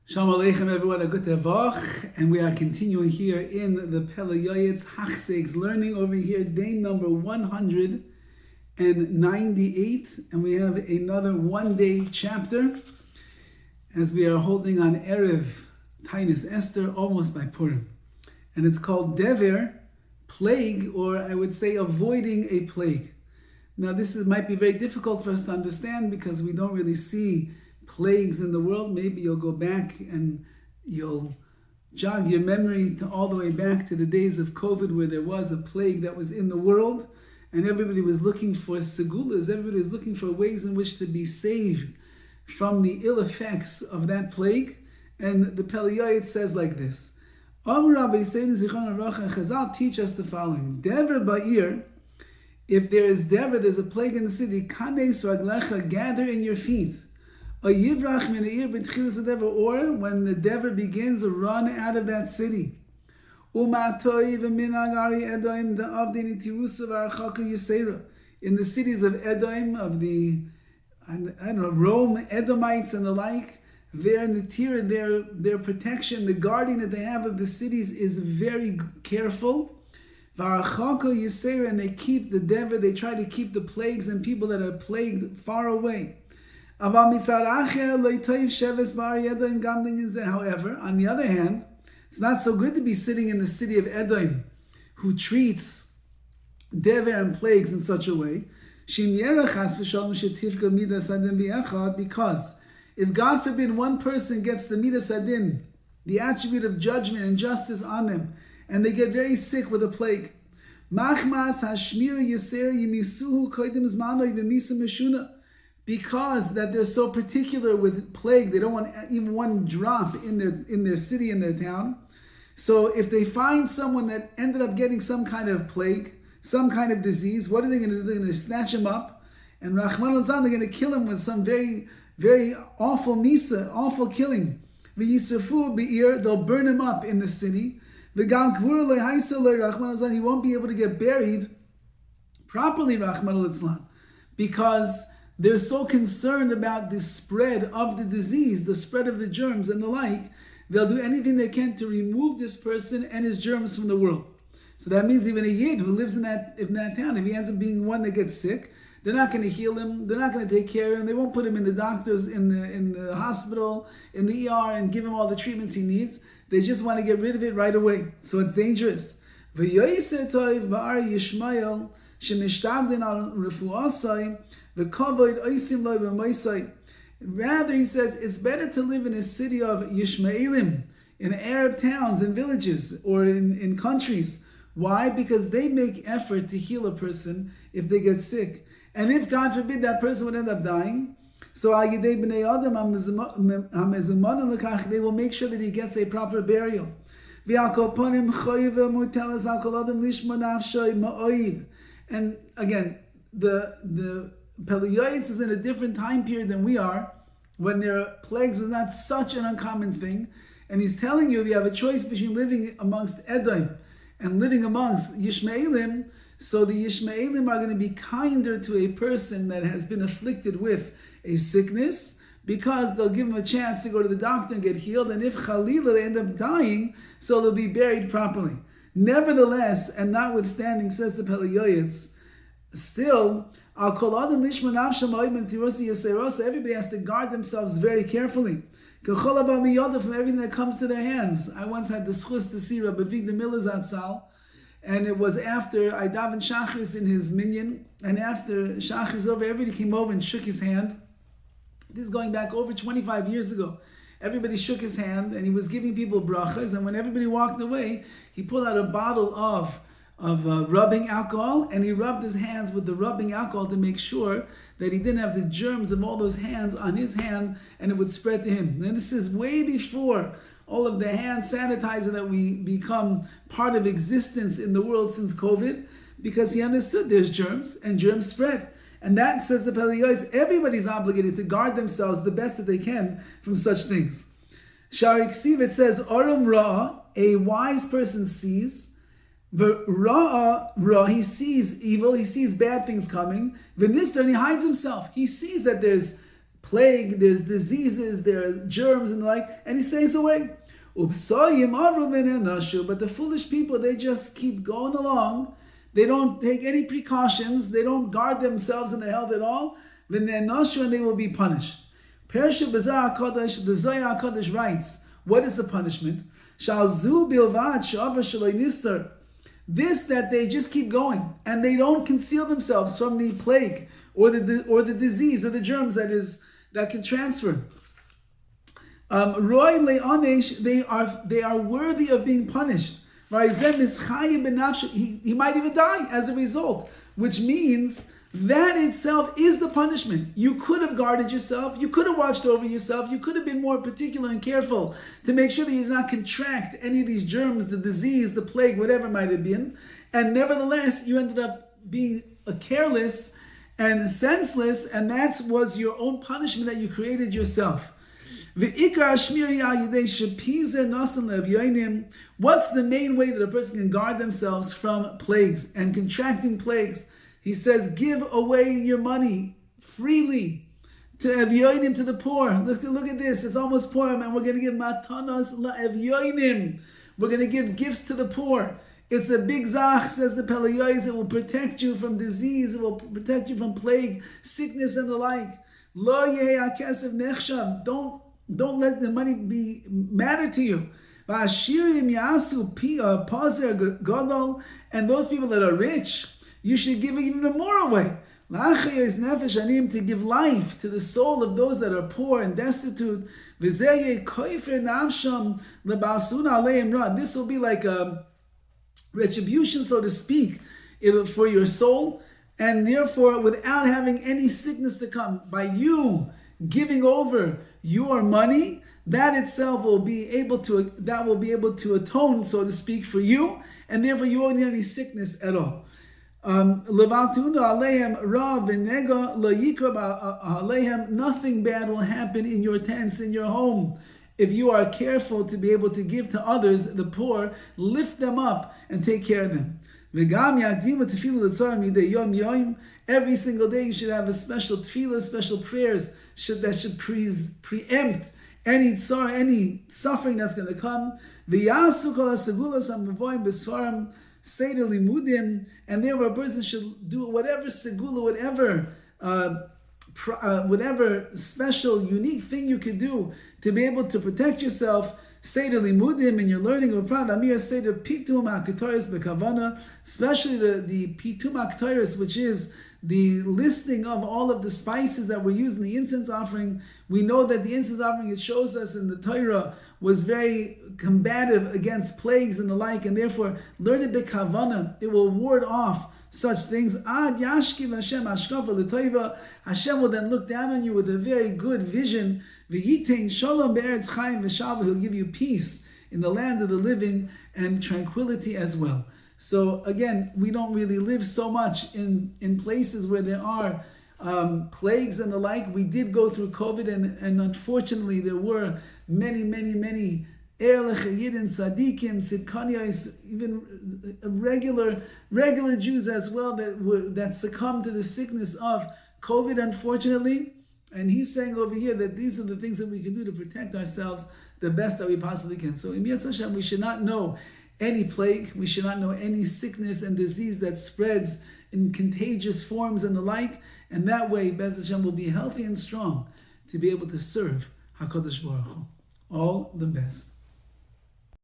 Shalom Aleichem, everyone. A good Tevach, and we are continuing here in the Pele Yoetz Hachsegs, learning over here day number 198, and we have another one-day chapter as we are holding on Erev Tainis Esther, almost by Purim, and it's called Dever, plague, or I would say avoiding a plague. Now this might be very difficult for us to understand because we don't really see plagues in the world. Maybe you'll go back and you'll jog your memory to all the way back to the days of COVID, where there was a plague that was in the world and everybody was looking for segulas, everybody was looking for ways in which to be saved from the ill effects of that plague. And the Pele Yoetz says like this: Rabbi Chazal teach us the following: Dever ba'ir, if there is Dever, there's a plague in the city, kanes raglecha, gather in your feet. Or when the Dever begins, run out of that city. In the cities of Edom, of the Rome, Edomites and the like, their protection, the guarding that they have of the cities is very careful. And they keep the Dever, they try to keep the plagues and people that are plagued far away. However, on the other hand, it's not so good to be sitting in the city of Edom, who treats Dever and plagues in such a way, because if God forbid one person gets the midas adin, the attribute of judgment and justice on them, and they get very sick with a plague, because that they're so particular with plague, they don't want even one drop in their city, in their town. So if they find someone that ended up getting some kind of plague, some kind of disease, what are they going to do? They're going to snatch him up, and Rahman al-Zan, they're going to kill him with some very, very awful misa, awful killing. They'll burn him up in the city. He won't be able to get buried properly, Rahman al-Zan, because they're so concerned about the spread of the disease, the spread of the germs and the like. They'll do anything they can to remove this person and his germs from the world. So that means even a Yid who lives in that town, if he ends up being one that gets sick, they're not going to heal him, they're not going to take care of him, they won't put him in the doctors, in the hospital, in the ER, and give him all the treatments he needs. They just want to get rid of it right away. So it's dangerous. Rather, he says, it's better to live in a city of Yishmaelim, in Arab towns and villages, or in countries. Why? Because they make effort to heal a person if they get sick. And if, God forbid, that person would end up dying, so they will make sure that he gets a proper burial. And again, the Pele Yoetz is in a different time period than we are, when their plagues was not such an uncommon thing. And he's telling you, if you have a choice between living amongst Edom and living amongst Yishmaelim, so the Yishmaelim are going to be kinder to a person that has been afflicted with a sickness, because they'll give him a chance to go to the doctor and get healed. And if Khalila, they end up dying, so they'll be buried properly. Nevertheless, and notwithstanding, says the Pele Yoetz, still, everybody has to guard themselves very carefully from everything that comes to their hands. I once had the schus to see Rabbi the Miller Zatzal, and it was after I davened Shachris in his minyan, and after Shachris over, everybody came over and shook his hand. This is going back over 25 years ago. Everybody shook his hand, and he was giving people brachas, and when everybody walked away, he pulled out a bottle of rubbing alcohol, and he rubbed his hands with the rubbing alcohol to make sure that he didn't have the germs of all those hands on his hand and it would spread to him. And this is way before all of the hand sanitizer that we become part of existence in the world since COVID, because he understood there's germs and germs spread. And that, says the Pele Yoetz, everybody's obligated to guard themselves the best that they can from such things. Shari Ksiv, it says, Oram Ra, a wise person sees, he sees evil, he sees bad things coming. V'nistar, and he hides himself. He sees that there's plague, there's diseases, there are germs and the like, and he stays away. But the foolish people, they just keep going along. They don't take any precautions. They don't guard themselves and their health at all. And they will be punished. Parsha Bazar HaKadosh, the Zohar HaKadosh writes, what is the punishment? This, that they just keep going and they don't conceal themselves from the plague or the disease or the germs that can transfer. Roy le'onesh, they are worthy of being punished. He might even die as a result, which means that itself is the punishment. You could have guarded yourself, you could have watched over yourself, you could have been more particular and careful to make sure that you did not contract any of these germs, the disease, the plague, whatever it might have been, and nevertheless you ended up being careless and senseless, and that was your own punishment that you created yourself. What's the main way that a person can guard themselves from plagues and contracting plagues? He says, give away your money freely to evyoinim, to the poor. Look at this. It's almost Purim, and we're going to give matanos la'evyoinim. We're going to give gifts to the poor. It's a big zach, says the Pele Yoetz. It will protect you from disease. It will protect you from plague, sickness, and the like. Lo yeh kesef nechshav. Don't let the money matter to you. V'ashirim yasu pazer gadol. And those people that are rich, you should give even more away. To give life to the soul of those that are poor and destitute. This will be like a retribution, so to speak, for your soul. And therefore, without having any sickness to come, by you giving over your money, that itself will be able to atone, so to speak, for you. And therefore, you won't need any sickness at all. Nothing bad will happen in your tents, in your home, if you are careful to be able to give to others, the poor, lift them up and take care of them. Every single day you should have a special tefillah, special prayers that should preempt any tzar, any suffering that's going to come. Seder limudim, and therefore a person should do whatever segula, whatever special, unique thing you could do to be able to protect yourself. Seder limudim, and you're learning or proud amir seder pitum hakatoris bekavana, especially the pitum hakatoris, which is the listing of all of the spices that were used in the incense offering. We know that the incense offering, it shows us in the Torah, was very combative against plagues and the like, and therefore learn it bekavana. It will ward off such things. Ad yashkiv Hashem ashkafa l'toiva. Hashem will then look down on you with a very good vision. V'yitein shalom be'eretz chaim v'shalva. He'll give you peace in the land of the living and tranquility as well. So again, we don't really live so much in places where there are plagues and the like. We did go through COVID, and unfortunately there were many Erlich Yidin, Sadikim, Sidkanyos, even regular Jews as well that succumbed to the sickness of COVID, unfortunately. And he's saying over here that these are the things that we can do to protect ourselves the best that we possibly can. So in Yetz Hashem, we should not know any plague, we should not know any sickness and disease that spreads in contagious forms and the like. And that way, Bez Hashem will be healthy and strong to be able to serve HaKadosh Baruch Hu. All the best.